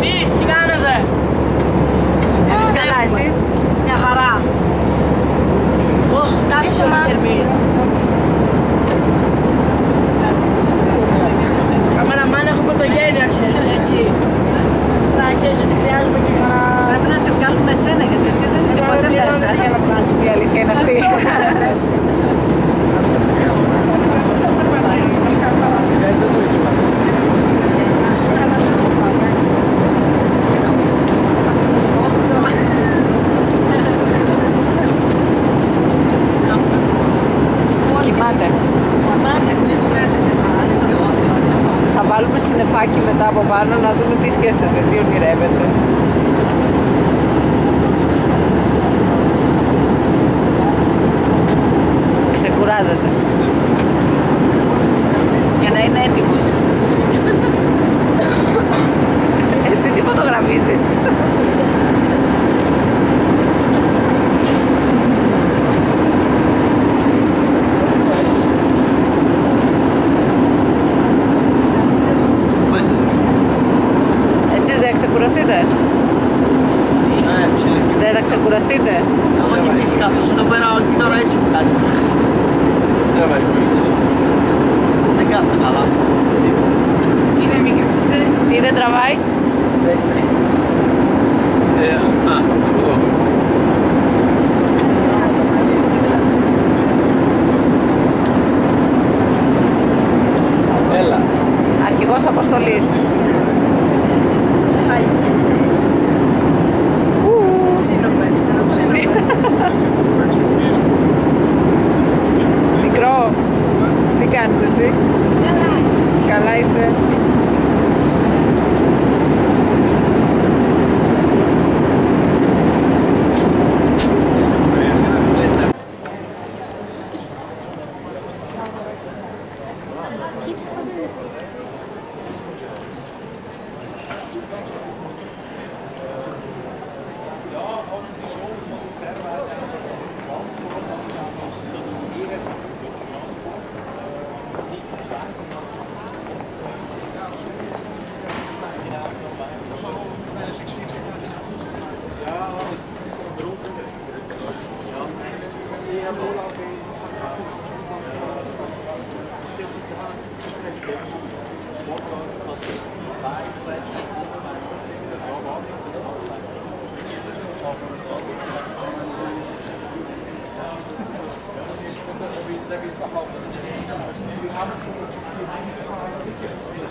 Εμείς τι κάνετε? Εσείς καλά, εσείς? Μια χαρά. Ωχ, τάφησε ο Mr. Bean. Καμεραμάν, έχω φωτογένεια, ξέρεις, έτσι. Να ξέρεις ότι χρειάζομαι και κανένα... Πρέπει να σε βγάλουμε εσένα, γιατί εσύ δεν είσαι ποτέ μέσα. Για να βγάλεις. Η αλήθεια είναι αυτή. Κοιμάται. Θα βάλουμε συννεφάκι μετά από πάνω να δούμε τι σκέφτεται, τι ονειρεύεται. Ξεκουράζεται. Για να είναι έτοιμος. Εσύ τι φωτογραφίζεις? Εσείς δεν ξεκουραστείτε? Δεν θα ξεκουραστείτε? Εγώ κοιμήθηκα αυτός εδώ πέρα όλη την ώρα έτσι μου κάτσε. Δεν κάθεται καλά. Είναι μικρές. Τι δεν τραβάει? Δέστε. Έλα. Αρχηγός αποστολής. Μικρό, τι κάνεις εσύ? Καλά είσαι.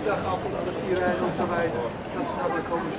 Daar gaat het alles hier rijden en zo weiter. Dat is nou maar komisch.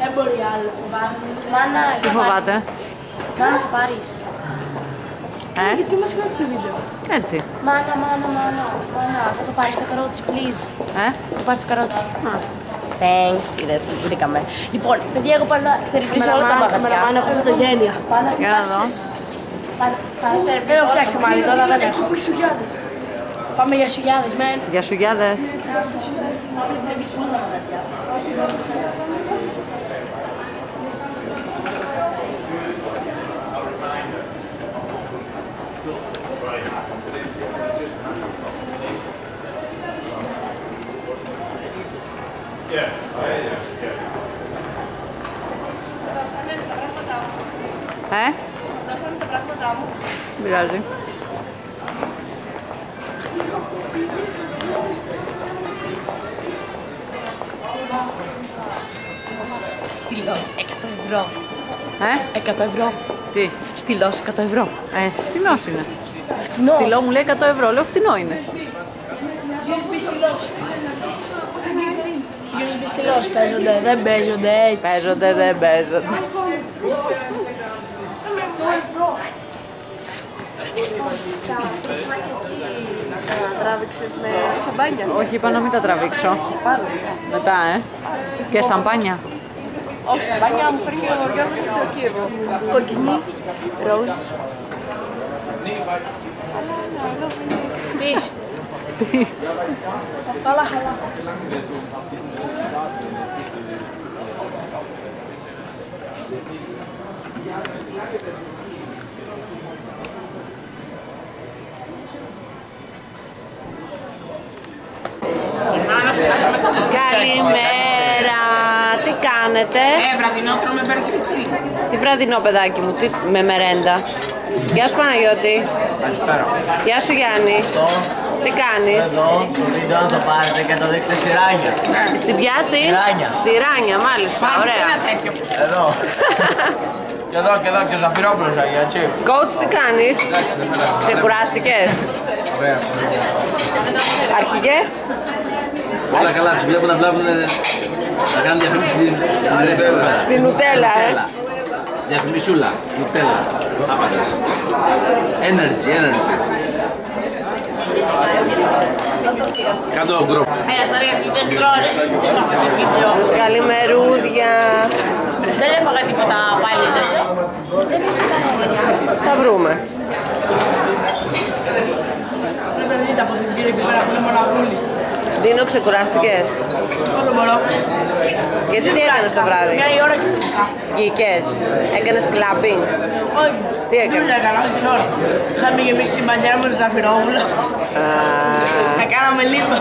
Δεν μπορεί άλλο, φοβάται. Μάνα, Τι φοβάται? Μάνα, θα πάρεις. Γιατί μας βγάζει το βίντεο. Έτσι. Μάνα, θα το πάρεις το καρότσι, please. Θα πάρεις το καρότσι. Thanks, είδες που βρήκαμε. Λοιπόν, παιδιά, εγώ πάω να ξερυπήσω όλα τα μαγαζιά. Πάμε, έχω φωτογένεια. Για να δω. Δεν το φτιάξαμε άλλη τώρα, δεν έχω. Εκεί που έχει σουγιάδες. Πάμε για σουγιάδες, μεν. Για σουγιάδες. Πάμε να ξερυπήσω όλα τα μαγαζιά. Yeah. Χορτάσανε τα πράγματά μου. Δεν πειράζει. Στυλός, 100 ευρώ. 100 ευρώ. Τι? Στυλός, 100 ευρώ. Φτηνός είναι. Φτηνό. Στυλό μου λέει 100 ευρώ, λέω φτηνό είναι. USB στυλός. USB στυλός παίζονται, δεν παίζονται έτσι. Παίζονται, δεν παίζονται. Τράβηξες με τη σαμπάνια. Όχι, είπα να μην τα τραβήξω. Μετά, Και σαμπάνια. Όχι, σαμπάνια μου φέρνει ο Γιώργος από το Κίεβο. Κοκκινή, ροζ. Πεις. Χαλά, χαλά. Καλημέρα, τι κάνετε? Βραδινό τρώμε μπεργκριτή. Τι βραδινό παιδάκι μου, τι με μερέντα. Γεια σου Παναγιώτη. Καλησπέρα. Γεια σου Γιάννη. Τι κάνεις? Εδώ το βίντεο να το πάρετε και να το δείξετε στη Ράνια. Στην πιάστη? Ράνια. Στη Ράνια, μάλιστα, ωραία. Εδώ. Και εδώ και Ζαφυρόπουλος, έτσι. Coach, τι κάνεις? Ξεκουράστηκες? Ωραία. Αρχηγέ? Όλα καλά, τους βλέπω να βλάβουν να κάνουν διαφήμιση Στην Νουτέλα, Διαφημισούλα, Νουτέλα. Άπαντα. Energy. Κάτω γκροπ. Τώρα γιατί δεν στρώνε βίντεο. Καλημερούδια. Δεν έφαγα τίποτα πάλι τέτοιο. Θα βρούμε. Δεν τα δείτε από την πύρα εκεί πέρα που είναι μοναχούλη. Δίνω, ξεκουράστηκες? Όσο μπορώ. Γιατί τι έκανες το βράδυ? Μια η ώρα και τελικά. Βγήκες? Έκανες κλαμπινγκ? Όχι. Τι έκανες? Δεν έκανα όλη την ώρα. Είχαμε γεμίσει την μπανιέρα με το Ζαφυρόπουλο. Τα κάναμε λίγο.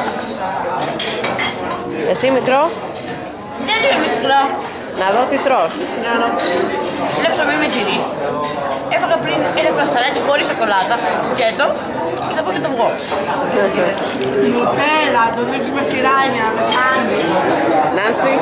Εσύ Μητρό? Δεν είναι μικρό. Να δω τι τρως. Είναι ψωμί με τυρί. Έφαγα πριν ένα κρασαράκι χωρίς σοκολάτα, σκέτο και θα πω και το βγω. Νουτέλα, το δείξουμε στη Ράνια, με χάνει. Νάνση.